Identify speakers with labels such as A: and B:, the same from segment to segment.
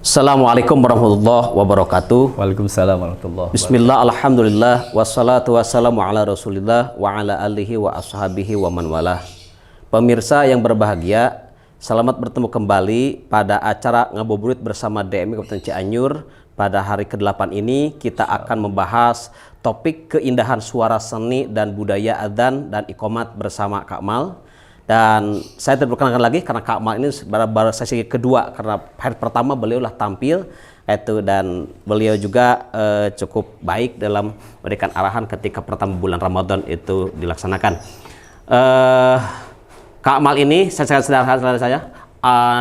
A: Assalamualaikum warahmatullahi wabarakatuh.
B: Waalaikumsalam warahmatullahi wabarakatuh.
A: Bismillah, alhamdulillah, wassalatu wassalamu ala rasulillah wa ala alihi wa ashabihi wa man walah. Pemirsa yang berbahagia, selamat bertemu kembali pada acara Ngabuburit bersama DMI Kabupaten Cianjur. Pada hari ke-8 ini kita akan membahas topik keindahan suara seni dan budaya adzan dan iqomat bersama Kak Mal. Dan saya terperkenalkan lagi karena Kak Mal ini baru sesi kedua, karena hari pertama beliau lah tampil dan beliau juga cukup baik dalam memberikan arahan ketika pertama bulan Ramadan itu dilaksanakan. Kak Mal ini saya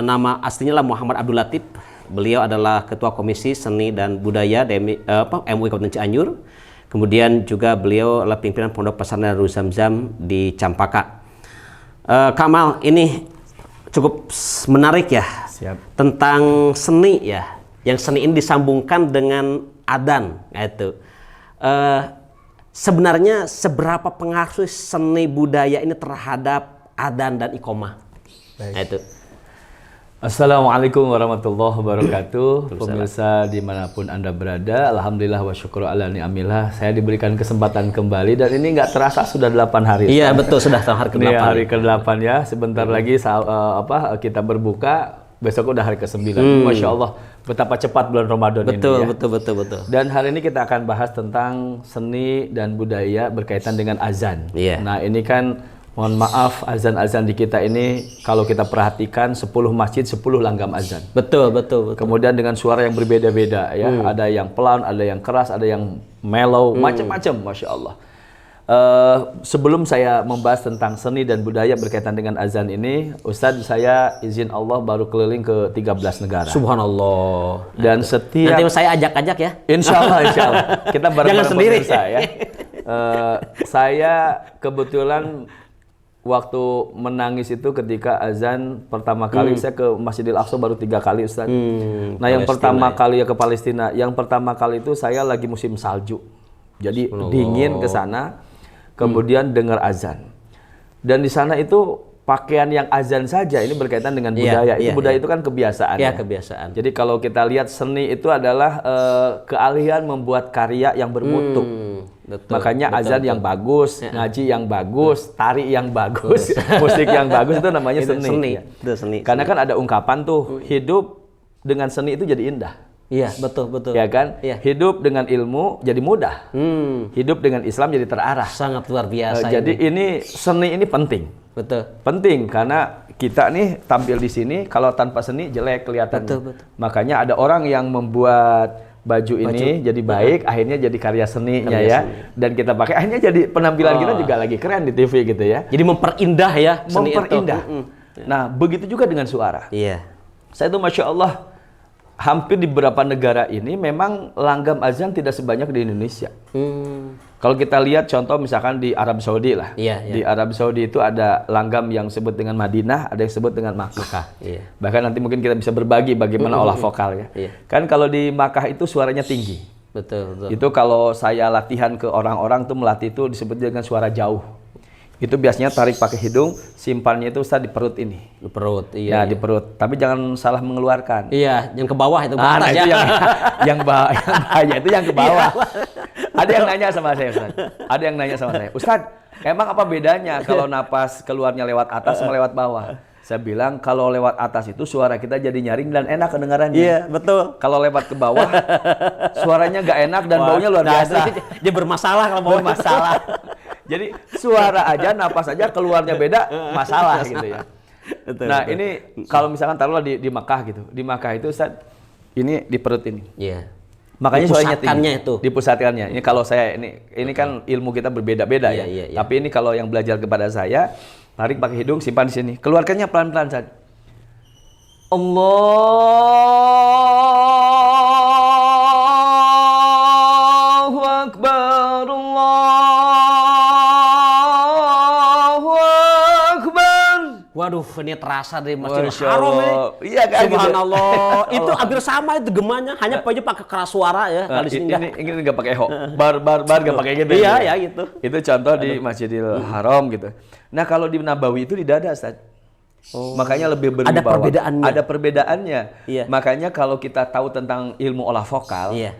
A: nama aslinya lah Muhammad Abdul Latif. Beliau adalah Ketua Komisi Seni dan Budaya MUI Kabupaten Cianjur. Kemudian juga beliau adalah pimpinan Pondok Pesantren Darul Zamzam di Campaka. Kak Mal, ini cukup menarik ya. Siap. Tentang seni ya, yang seni ini disambungkan dengan adzan, yaitu sebenarnya seberapa pengaruh seni budaya ini terhadap adzan dan iqomah? Itu.
B: Assalamualaikum warahmatullahi wabarakatuh. Pemirsa dimanapun Anda berada, alhamdulillah wa syukur ala ni'amillah. Saya diberikan kesempatan kembali dan ini nggak terasa sudah 8 hari.
A: Iya betul, sudah hari ke-8.
B: Ini hari ke-8 ya. Sebentar lagi kita berbuka, besok udah hari ke-9. Masya Allah, betapa cepat bulan Ramadan ini ya.
A: Betul.
B: Dan hari ini kita akan bahas tentang seni dan budaya berkaitan dengan azan.
A: Iya.
B: Nah ini kan, mohon maaf, azan-azan di kita ini kalau kita perhatikan 10 masjid 10 langgam azan. Betul. Kemudian dengan suara yang berbeda-beda ya. Ada yang pelan, ada yang keras, ada yang mellow, macam-macam, Masya Allah. Sebelum saya membahas tentang seni dan budaya berkaitan dengan azan ini, Ustadz, saya izin Allah baru keliling ke 13 negara.
A: Subhanallah.
B: Dan setiap...
A: Nanti saya ajak-ajak ya.
B: Insya Allah. Kita bareng-bareng
A: sendiri.
B: pemirsa ya. Saya kebetulan waktu menangis itu ketika azan pertama kali, saya ke Masjidil Aqsa baru 3 kali, Ustaz. Nah yang pertama kali ya ke Palestina, yang pertama kali itu saya lagi musim salju. Jadi dingin ke sana, kemudian dengar azan. Dan di sana itu pakaian yang azan saja, ini berkaitan dengan budaya. Budaya itu kan kebiasaan.
A: Iya, kebiasaan.
B: Jadi kalau kita lihat seni itu adalah keahlian membuat karya yang bermutu. Makanya azan yang bagus, ngaji yang bagus, tari yang bagus, musik yang bagus itu namanya seni.
A: Itu seni.
B: Karena kan ada ungkapan tuh, hidup dengan seni itu jadi indah.
A: Iya, betul.
B: Ya kan?
A: Iya.
B: Hidup dengan ilmu jadi mudah. Hidup dengan Islam jadi terarah.
A: Sangat luar biasa.
B: Jadi ini seni ini penting.
A: Betul.
B: Penting karena kita nih tampil di sini, kalau tanpa seni jelek kelihatannya.
A: Betul.
B: Makanya ada orang yang membuat baju ini jadi baik, akhirnya jadi karya seninya ya. Dan kita pakai, akhirnya jadi penampilan kita juga lagi keren di TV gitu ya.
A: Jadi memperindah ya seni
B: memperindah.
A: itu.
B: Nah, begitu juga dengan suara.
A: Iya.
B: Saya tuh Masya Allah, hampir di beberapa negara ini memang langgam azan tidak sebanyak di Indonesia. Kalau kita lihat contoh misalkan di Arab Saudi lah. Di Arab Saudi itu ada langgam yang disebut dengan Madinah, ada yang disebut dengan Makkah. Bahkan nanti mungkin kita bisa berbagi bagaimana olah vokal ya. Kan kalau di Makkah itu suaranya tinggi.
A: Betul.
B: Itu kalau saya latihan ke orang-orang tuh melatih itu disebut dengan suara jauh. Itu biasanya tarik pakai hidung, simpannya itu Ustaz di perut ini. Di perut, iya. Nah, di perut. Tapi jangan salah mengeluarkan.
A: Iya, yang ke bawah itu.
B: Nah, itu yang bahaya itu yang ke bawah. Ada yang nanya sama saya, Ustaz. Ada yang nanya sama saya, Ustaz, emang apa bedanya kalau napas keluarnya lewat atas sama lewat bawah? Saya bilang kalau lewat atas itu suara kita jadi nyaring dan enak kedengarannya.
A: Iya, betul.
B: Kalau lewat ke bawah, suaranya nggak enak dan baunya luar biasa.
A: Dia bermasalah kalau baunya.
B: Bermasalah. Jadi suara aja, napas aja keluarnya beda, masalah gitu ya. Nah ini kalau misalkan taruhlah di Makkah gitu, di Makkah itu Ustaz, ini di perut ini.
A: Iya.
B: Makanya suaranya tinggi.
A: Itu.
B: Dipusatkannya. Ini kalau saya ini kan ilmu kita berbeda-beda ya. Tapi ini kalau yang belajar kepada saya, tarik pakai hidung, simpan di sini, keluarkannya pelan-pelan saja. Allahu Akbar, Allahu Akbar.
A: Waduh, ini terasa dari Masjidil Haram ini.
B: Iya kan?
A: Subhanallah. Itu hampir sama itu gemanya, hanya aja pakai keras suara ya.
B: Nah, ini nggak pakai eho, bar nggak pakai gitu.
A: Iya ya gitu.
B: Itu contoh di Masjidil Haram gitu. Nah kalau di Nabawi itu di dada, Ustaz. Makanya lebih
A: Ada
B: berwibawa.
A: perbedaannya.
B: Ada perbedaannya.
A: Iya.
B: Makanya kalau kita tahu tentang ilmu olah vokal,
A: Iya.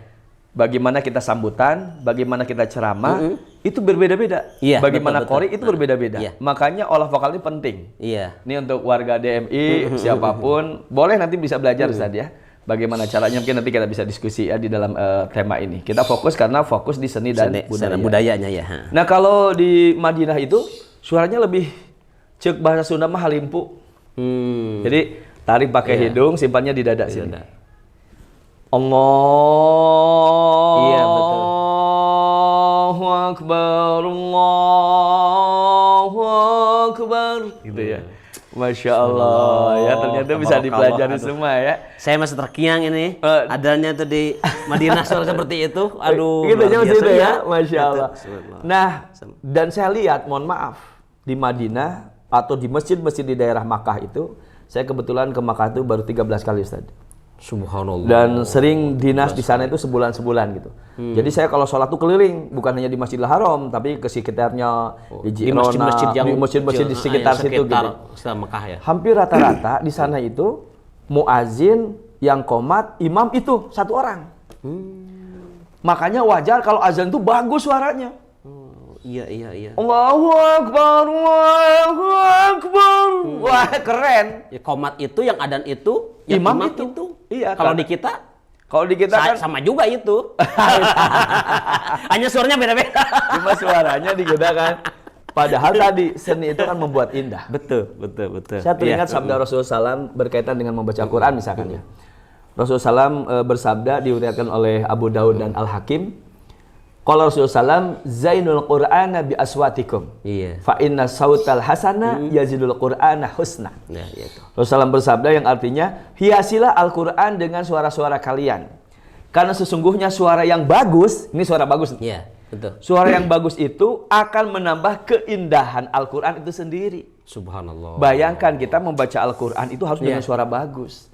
B: bagaimana kita sambutan, bagaimana kita ceramah, itu berbeda-beda.
A: Iya,
B: Bagaimana
A: betul.
B: qori itu berbeda-beda.
A: Iya.
B: Makanya olah vokal ini penting.
A: Iya.
B: Ini untuk warga DMI, siapapun, boleh nanti bisa belajar Ustaz ya. Bagaimana caranya, mungkin nanti kita bisa diskusi ya di dalam tema ini. Kita fokus karena fokus di seni dan budaya.
A: Budayanya ya.
B: Nah kalau di Madinah itu, suaranya lebih cek bahasa Sunda mah halimpu. Jadi tarik pakai hidung, simpannya di dada sini. Allah.
A: Iya, betul.
B: Allahu Akbar, Allahu Akbar. Gitu ya. Masya Allah. Ya ternyata bisa dipelajari semua ya.
A: Saya masih terkiang ini. Adanya tuh di Madinah soal seperti itu. Aduh.
B: Gitu aja
A: luar
B: masih itu
A: biasa
B: ya. Masya Allah.
A: Betul.
B: Nah, dan saya lihat, mohon maaf, di Madinah atau di masjid-masjid di daerah Makkah itu, saya kebetulan ke Makkah itu baru 13 kali Ustaz.
A: Subhanallah.
B: Dan sering dinas di sana itu sebulan-sebulan gitu. Jadi saya kalau sholat tuh keliling, bukan hanya di Masjidil Haram, tapi ke sekitarnya, di Jirona, di masjid-masjid di sekitar situ gitu.
A: Sekitar Mekah ya.
B: Hampir rata-rata di sana itu muazin yang qomat, imam itu satu orang. Makanya wajar kalau azan itu bagus suaranya.
A: Iya.
B: Allahu Akbar, Allahu Akbar. Wah, keren.
A: Ya, qomat itu, yang adan itu, yang
B: Imam
A: imam
B: itu.
A: itu.
B: Iya,
A: Kalau
B: karena-
A: di kita
B: Kalau di kita kan
A: sama juga itu. Hanya suaranya beda-beda.
B: cuma suaranya digedakan. Padahal tadi seni itu kan membuat indah.
A: Betul.
B: Saya teringat sabda Rasulullah SAW berkaitan dengan membaca Quran misalkan ya. Rasulullah SAW bersabda, diriwayatkan oleh Abu Daud dan Al-Hakim. Qala Rasulullah SAW, zainul Qur'ana bi aswatikum.
A: Iya.
B: Fa inna sautal hasana yazidul Qur'ana husna.
A: Nah, itu.
B: Rasulullah SAW bersabda yang artinya, hiasilah Al-Quran dengan suara-suara kalian. Karena sesungguhnya suara yang bagus, ini suara bagus.
A: Iya, betul.
B: Suara yang bagus itu akan menambah keindahan Al-Quran itu sendiri.
A: Subhanallah.
B: Bayangkan kita membaca Al-Quran itu harus dengan suara bagus.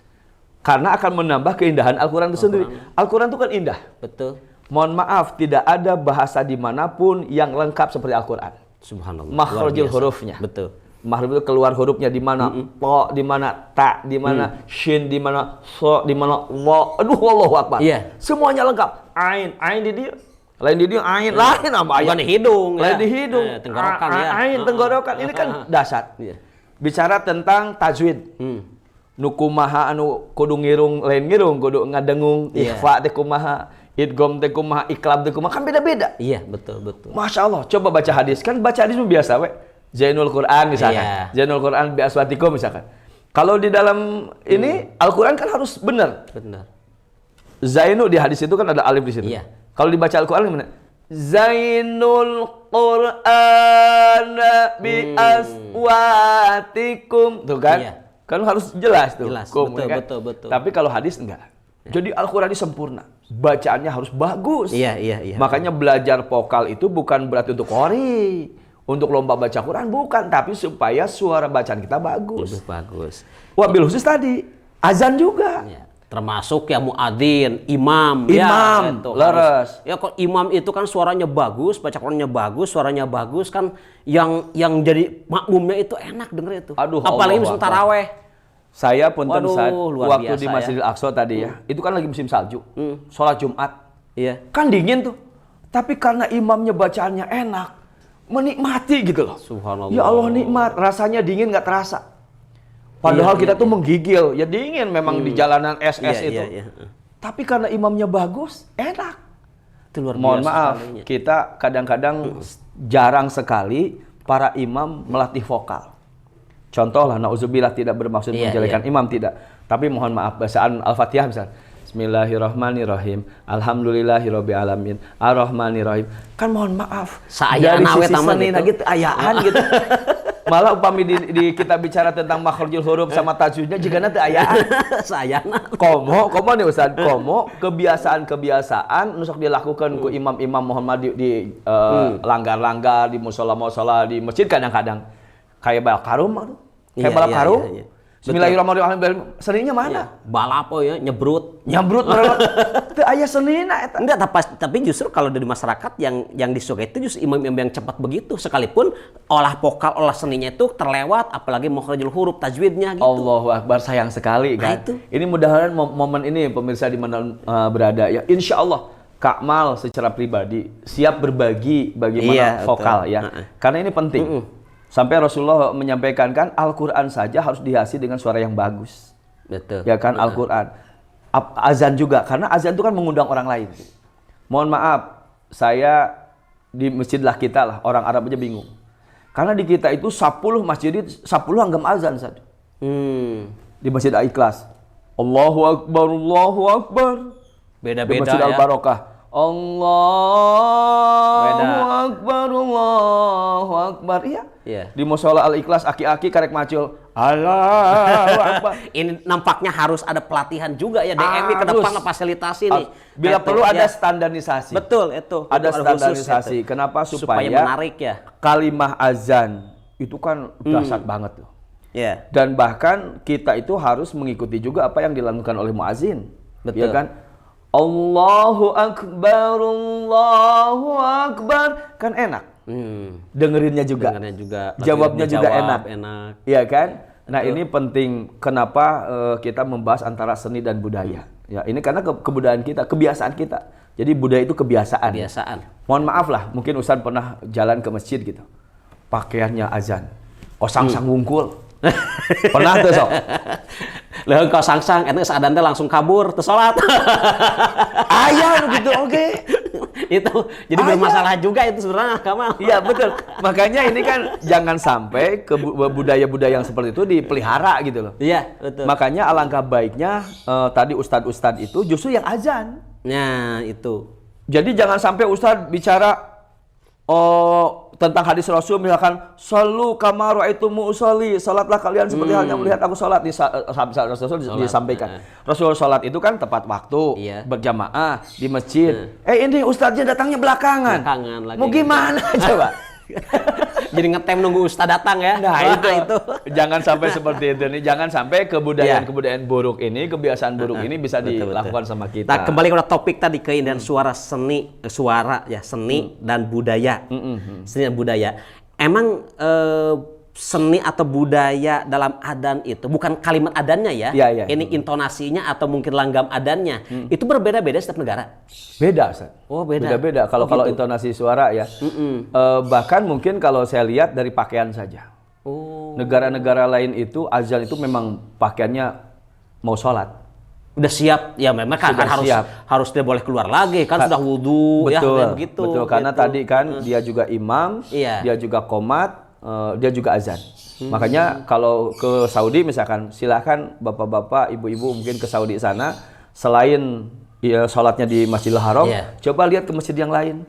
B: Karena akan menambah keindahan Al-Quran itu sendiri. Al-Quran itu kan indah.
A: Betul.
B: Mohon maaf, tidak ada bahasa dimanapun yang lengkap seperti Al-Quran.
A: Subhanallah.
B: Makhrajul
A: Luar biasa.
B: hurufnya.
A: Betul.
B: Makhraj itu keluar hurufnya di mana po, di mana ta, di mana shin, di mana so, di mana wa. Aduh, Allahu Akbar.
A: Iya.
B: Semuanya lengkap. Ain di dia. Lain di dia ain, lain apa ayat.
A: Bukan di hidung.
B: Lain
A: ya.
B: di hidung.
A: Tenggorokan ya.
B: Ain, tenggorokan. Ini kan dasar.
A: Iya.
B: Bicara tentang tajwid. Nukumaha anu kudu ngirung, lain ngirung, kudu ngadengung,
A: Iya.
B: ikhfa teh kumaha, idgham teh kumaha, iklab teh kumaha, kan beda-beda.
A: Iya, betul.
B: Masya Allah, coba baca hadis. Kan baca hadis itu biasa, we. Zainul Quran misalkan.
A: Iya.
B: Zainul Quran bi aswatikum misalkan. Kalau di dalam ini Al-Quran kan harus benar.
A: Benar.
B: Zainu di hadis itu kan ada alif di situ.
A: Iya.
B: Kalau dibaca Al-Quran gimana? Zainul Quran bi aswatikum. Tuh kan?
A: Iya.
B: Kan harus jelas tuh.
A: Jelas,
B: Kum,
A: betul,
B: ya kan?
A: betul.
B: Tapi kalau hadis enggak. Jadi Al-Quran ini sempurna. Bacaannya harus bagus.
A: Iya.
B: Makanya belajar vokal itu bukan berarti untuk qori, untuk lomba baca Quran bukan, tapi supaya suara bacaan kita bagus.
A: Lebih bagus.
B: Wabil khusus tadi azan juga.
A: Ya. Termasuk ya muadzin, imam.
B: Imam,
A: itu
B: leres.
A: Ya kok imam itu kan suaranya bagus, baca Qurannya bagus, suaranya bagus kan, yang jadi makmumnya itu enak denger itu.
B: Aduh,
A: apalagi
B: Allahu
A: musim
B: Akbar.
A: taraweh.
B: Saya punten
A: Waduh,
B: saat
A: luar
B: waktu di
A: biasa
B: Masjidil Aqsa tadi ya, itu kan lagi musim salju. Sholat Jumat.
A: Iya.
B: Kan dingin tuh. Tapi karena imamnya bacaannya enak, menikmati gitu loh.
A: Subhanallah.
B: Ya Allah nikmat, rasanya dingin nggak terasa. Padahal kita tuh menggigil, ya dingin memang di jalanan SS itu.
A: Iya.
B: Tapi karena imamnya bagus, enak.
A: Itu luar
B: Mohon
A: biasa
B: maaf,
A: sekalinya.
B: kita kadang-kadang jarang sekali para imam melatih vokal. Contoh lah, na'udzubillah tidak bermaksud
A: Iya,
B: menjelekan imam, tidak. Tapi mohon maaf, bacaan Al-Fatihah misalnya. Bismillahirrahmanirrahim. Alhamdulillahirrabbilalamin. Ar-Rahmanirrahim. Kan mohon maaf.
A: Saayaan
B: dari
A: awet
B: sisi
A: amat
B: seni
A: gitu.
B: gitu, ayaan gitu. Malah upami kita bicara tentang makhrajul huruf sama tajwidnya juga nanti ayaan.
A: Sayana.
B: Komo nih Ustaz, kebiasaan nusuk dilakukan ku imam-imam Muhammad di langgar-langgar, di musola-musola, di masjid kadang-kadang. Kayak balap karung. Kayak
A: Iya,
B: balap
A: iya,
B: karung.
A: iya.
B: Bismillahirrahmanirrahim. Seninya mana?
A: Ya, balapo ya, nyebrut.
B: Nyambrut teu aya senina eta.
A: Enggak, tapi justru kalau dari masyarakat yang disukai itu justru imam-imam yang cepat begitu. Sekalipun olah vokal, olah seninya itu terlewat, apalagi makhrajul huruf, tajwidnya gitu.
B: Allahu Akbar, sayang sekali kan.
A: Nah, itu.
B: Ini mudah-mudahan momen ini pemirsa di mana berada ya. Insya Allah Kak Mal secara pribadi siap berbagi bagaimana vokal ya. Karena ini penting. Sampai Rasulullah menyampaikan kan Al-Quran saja harus dihiasi dengan suara yang bagus.
A: Betul.
B: Ya kan Al-Quran. Azan juga, karena azan itu kan mengundang orang lain. Mohon maaf, saya di masjid lah kita lah, orang Arab aja bingung. Karena di kita itu 10 masjid, 10 anggam azan saja. Di Masjid Al-Ikhlas. Allahu Akbar, Allahu Akbar.
A: Beda-beda
B: di Masjid
A: ya.
B: Al-Barokah. Allahu Akbar, Allahu Akbar. Iya. Di Mushola Al-Ikhlas, aki-aki karek macul. Allahu Akbar.
A: Ini nampaknya harus ada pelatihan juga ya, DMI ke depan fasilitasi nih.
B: Bila perlu ada standarisasi.
A: Betul, itu.
B: Ada
A: khusus
B: standarisasi.
A: itu.
B: Kenapa?
A: Supaya menarik ya.
B: Kalimah azan itu kan dahsyat banget tuh.
A: Ya.
B: Dan bahkan kita itu harus mengikuti juga apa yang dilakukan oleh muazin.
A: Betul.
B: Ya kan? Allahu Akbar, Allahu Akbar. Kan enak. Dengerinnya juga. Jawabnya juga enak. Iya kan? Nah, ini penting kenapa kita membahas antara seni dan budaya. Ya, ini karena kebudayaan kita, kebiasaan kita. Jadi budaya itu kebiasaan. Mohon maaf lah, mungkin Ustaz pernah jalan ke masjid gitu. Pakaiannya azan. Kosang-sang wungkul. Pernah tuh sok?
A: Lah kau sang-sang eta seadan teh langsung kabur teu salat.
B: Aya gitu oke.
A: Itu jadi bermasalah juga itu sebenarnya Kamal.
B: Iya betul. Makanya ini kan jangan sampai ke budaya-budaya yang seperti itu dipelihara gitu loh.
A: Iya, betul.
B: Makanya alangkah baiknya tadi ustadz-ustadz itu justru yang azan.
A: Nah, itu.
B: Jadi jangan sampai ustadz bicara tentang hadis Rasul misalkan salu kama ra'aitumu usolli, salatlah kalian seperti halnya melihat aku salat. Di Rasul disampaikan. Rasul salat itu kan tepat waktu, berjamaah di masjid. Ini ustadznya datangnya belakangan lagi. Mau gimana coba?
A: Jadi ngetem nunggu ustaz datang ya.
B: Nah, itu. Jangan sampai seperti itu nih. Jangan sampai kebudayaan buruk ini, kebiasaan buruk ini bisa dilakukan sama kita.
A: Nah, kembali ke topik tadi, keindahan seni dan budaya. Seni dan budaya. Emang seni atau budaya dalam adan itu bukan kalimat adannya ya. Ini intonasinya atau mungkin langgam adannya. Itu berbeda-beda setiap negara.
B: Beda, Ustaz.
A: Oh, beda.
B: Beda-beda kalau gitu. Intonasi suara ya. Bahkan mungkin kalau saya lihat dari pakaian saja. Negara-negara lain itu azan itu memang pakaiannya mau sholat.
A: Udah siap ya, memang kan harus dia boleh keluar lagi kan, sudah wudu ya begitu.
B: Betul, karena tadi kan dia juga imam, dia juga qomat, dia juga azan. Makanya kalau ke Saudi misalkan, silahkan bapak-bapak, ibu-ibu mungkin ke Saudi sana, selain sholatnya di Masjidil Haram, coba lihat ke masjid yang lain.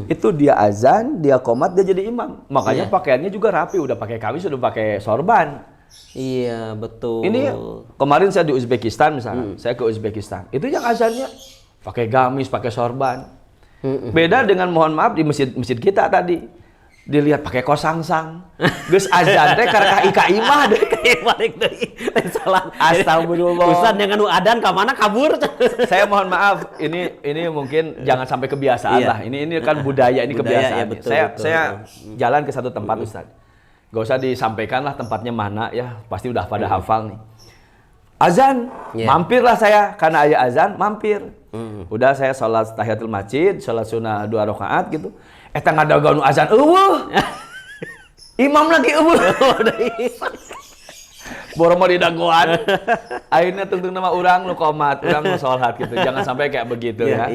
B: Itu dia azan, dia qomat, dia jadi imam. Makanya pakaiannya juga rapi, udah pakai kamis, udah pakai sorban.
A: Iya, betul.
B: Ini kemarin saya di Uzbekistan misalkan, saya ke Uzbekistan. Itu yang azannya pakai gamis, pakai sorban. Beda dengan mohon maaf di masjid kita tadi. Dilihat pakai kosangsang. Geus azan teh karena ka imah deh.
A: Balik deui. Salat.
B: Astagfirullah.
A: Ustaz jangan nu adan ka mana kabur.
B: Saya mohon maaf, ini mungkin jangan sampai kebiasaan lah. Ini kan budaya, ini kebiasaan.
A: Ya, betul,
B: saya jalan ke satu tempat Ustaz. Gak usah disampaikan lah tempatnya mana ya, pasti udah pada hafal nih. Azan, mampirlah saya karena ada azan, mampir. Udah saya sholat tahiyatul masjid, sholat sunnah 2 rakaat gitu. Eta ngadagoan azan eueuh. Imam lagi eueuh. Boro mau didagoan. Akhirnya tungtung nama urang nu qomat, urang nu sholat gitu. Jangan sampai kayak begitu ya.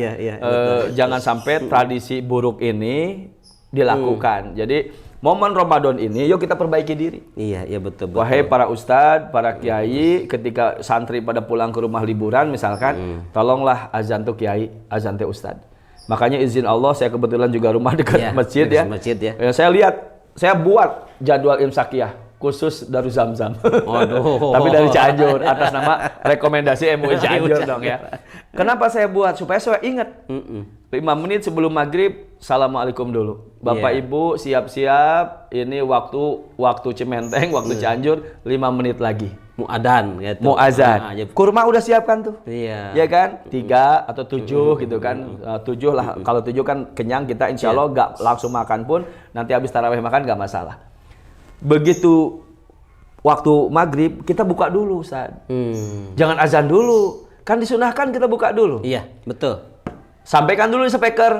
B: Jangan sampai tradisi buruk ini dilakukan. Jadi momen Ramadan ini yuk kita perbaiki diri.
A: Iya betul.
B: Wahai para ustadz, para kiai, ketika santri pada pulang ke rumah liburan misalkan, tolonglah azan tuh kiai, azan teh ustadz. Makanya izin Allah, saya kebetulan juga rumah dekat masjid ya. Saya lihat, saya buat jadwal imsakiyah khusus Darul Zamzam. Tapi dari Cianjur, atas nama rekomendasi MUI Cianjur dong ya. Kenapa saya buat? Supaya saya ingat. 5 menit sebelum maghrib, Assalamualaikum dulu. Bapak Ibu siap-siap, ini waktu Cimenteng, waktu Cianjur, 5 menit lagi.
A: Muadzan gitu.
B: Muadzan.
A: Jadi,
B: Kurma udah siapkan tuh.
A: iya.
B: Ya kan? 3 atau 7 gitu kan. 7 lah. Kalau 7 kan kenyang, kita insya Allah nggak langsung makan pun nanti habis tarawih makan nggak masalah. Begitu waktu maghrib kita buka dulu, Ustaz. Jangan azan dulu. Kan disunahkan kita buka dulu.
A: Iya, betul.
B: Sampaikan dulu di speaker.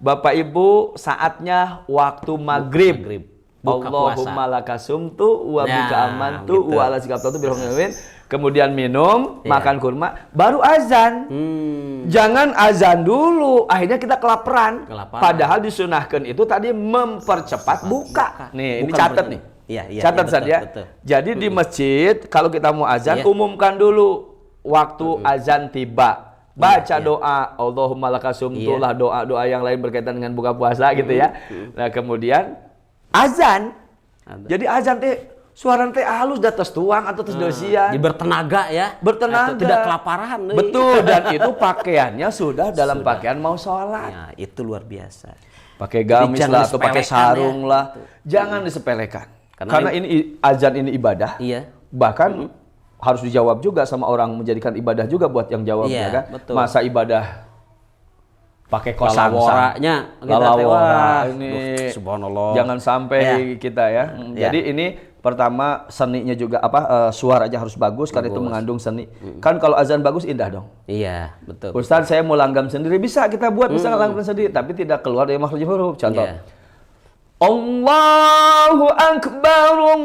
B: Bapak Ibu, saatnya waktu maghrib.
A: Buka
B: Allahumma lakasumtu wa bika amantu
A: gitu.
B: wa ala sikaptu birahmatin. Kemudian minum, makan kurma, baru azan. Jangan azan dulu, akhirnya kita kelaparan. Padahal disunahkan itu tadi mempercepat buka. Nih, ini catat nih.
A: Iya,
B: catat saja. Jadi di masjid kalau kita mau azan, umumkan dulu waktu azan tiba. Baca doa Allahumma lakasumtu lah, doa-doa yang lain berkaitan dengan buka puasa gitu ya. Nah, kemudian azan. Jadi azan teh suara teh halus di atas tuang atau atas dosian.
A: Jadi bertenaga ya.
B: Bertenaga.
A: Atau tidak kelaparan.
B: Betul, dan itu pakaiannya sudah dalam pakaian mau sholat.
A: Ya, itu luar biasa.
B: Pakai gamis lah atau pakai sarung
A: ya.
B: lah. Jangan disepelekan. Karena ini azan ini ibadah.
A: Iya.
B: Bahkan harus dijawab juga sama orang, menjadikan ibadah juga buat yang jawab ya kan.
A: Betul.
B: Masa ibadah pakai kosan
A: lalawara
B: ini
A: subhanallah.
B: Jangan sampai kita ya. Jadi ini pertama seninya juga suaranya harus bagus karena itu mengandung seni. Kan kalau azan bagus indah dong.
A: Iya, betul.
B: Ustaz, saya mau langgam sendiri, bisa kita buat, bisa langgam sendiri tapi tidak keluar dari makhraj huruf. Contoh. Allahu akbar, Allahu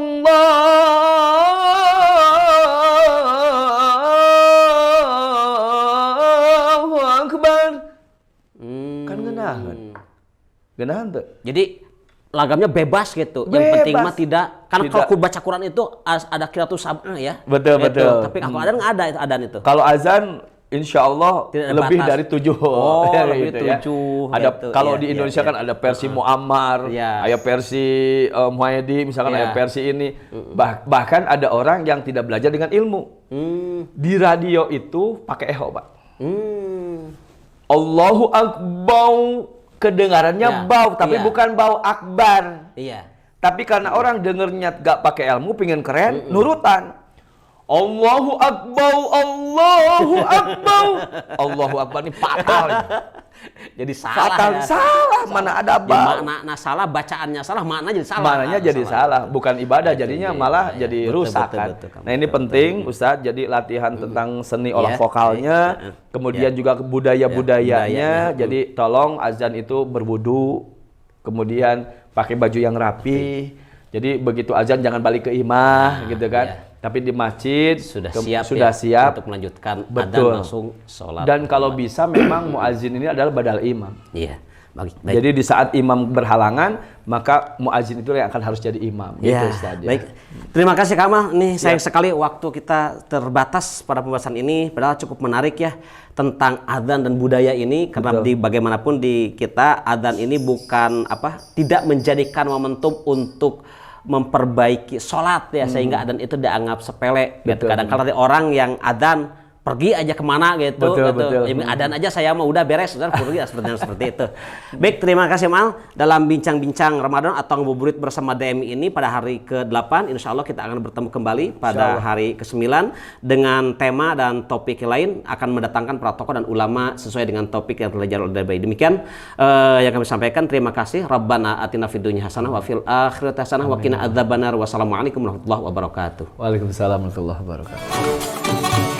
B: akbar. Kan genahan tuh.
A: Jadi lagamnya bebas gitu. Yang penting mah tidak, karena kalau aku baca Quran itu ada qiraatus sab'ah ya.
B: Betul.
A: Tapi kalau adzan nggak ada itu adzan itu.
B: Kalau azan insya Allah lebih dari 7.
A: Lebih
B: gitu
A: 7.
B: Ada gitu. Kalau di Indonesia kan ada versi Muammar, ada versi Muhayyadi, misalkan ada versi ini. Bahkan ada orang yang tidak belajar dengan ilmu. Di radio itu pakai echo, Pak. Allahu akbar, kedengarannya bau, tapi bukan bau akbar.
A: Iya.
B: Tapi karena orang dengernya gak pakai ilmu, pengen keren, nurutan. Allahu akbar, Allahu akbar. Allahu akbar ini fatal.
A: Jadi salah.
B: Fatal,
A: ya.
B: salah. Mana ada bau.
A: Makna salah, bacaannya salah, makna jadi salah.
B: Maknanya jadi salah, bukan ibadah, jadinya malah jadi rusak kan. Nah, ini penting Ustadz, jadi latihan tentang seni olah vokalnya, kemudian juga budaya-budayanya. Jadi tolong azan itu berwudu, kemudian pakai baju yang rapi. Jadi begitu azan jangan balik ke imah gitu kan. Tapi di masjid sudah siap
A: untuk melanjutkan
B: betul.
A: Adzan langsung sholat.
B: Dan kalau bisa memang muazin ini adalah badal imam.
A: Iya. Baik.
B: Jadi di saat imam berhalangan, maka muazin itu yang akan harus jadi imam.
A: Ya,
B: gitu saja.
A: Baik. Terima kasih Kamal. Nih sayang sekali waktu kita terbatas pada pembahasan ini. Padahal cukup menarik ya tentang adzan dan budaya ini. Karena bagaimanapun di kita adzan ini bukan tidak menjadikan momentum untuk memperbaiki sholat ya, sehingga adzan itu dianggap sepele gitu. Kadang-kadang ada orang yang adzan pergi aja kemana gitu, adzan aja saya mau udah beres, udah pergi seperti itu. Baik, terima kasih Mal dalam bincang-bincang Ramadan atau ngabuburit bersama DMI ini pada hari ke-8. Insya Allah kita akan bertemu kembali pada hari ke-9 dengan tema dan topik lain, akan mendatangkan para tokoh dan ulama sesuai dengan topik yang telah diajarkan oleh DMI. Demikian yang kami sampaikan. Terima kasih. Rabbana atina fid dunya hasanah wa fil akhirati hasanah wa qina adzabannar. Wassalamualaikum warahmatullahi wabarakatuh.
B: Waalaikumsalam warahmatullahi wabarakatuh.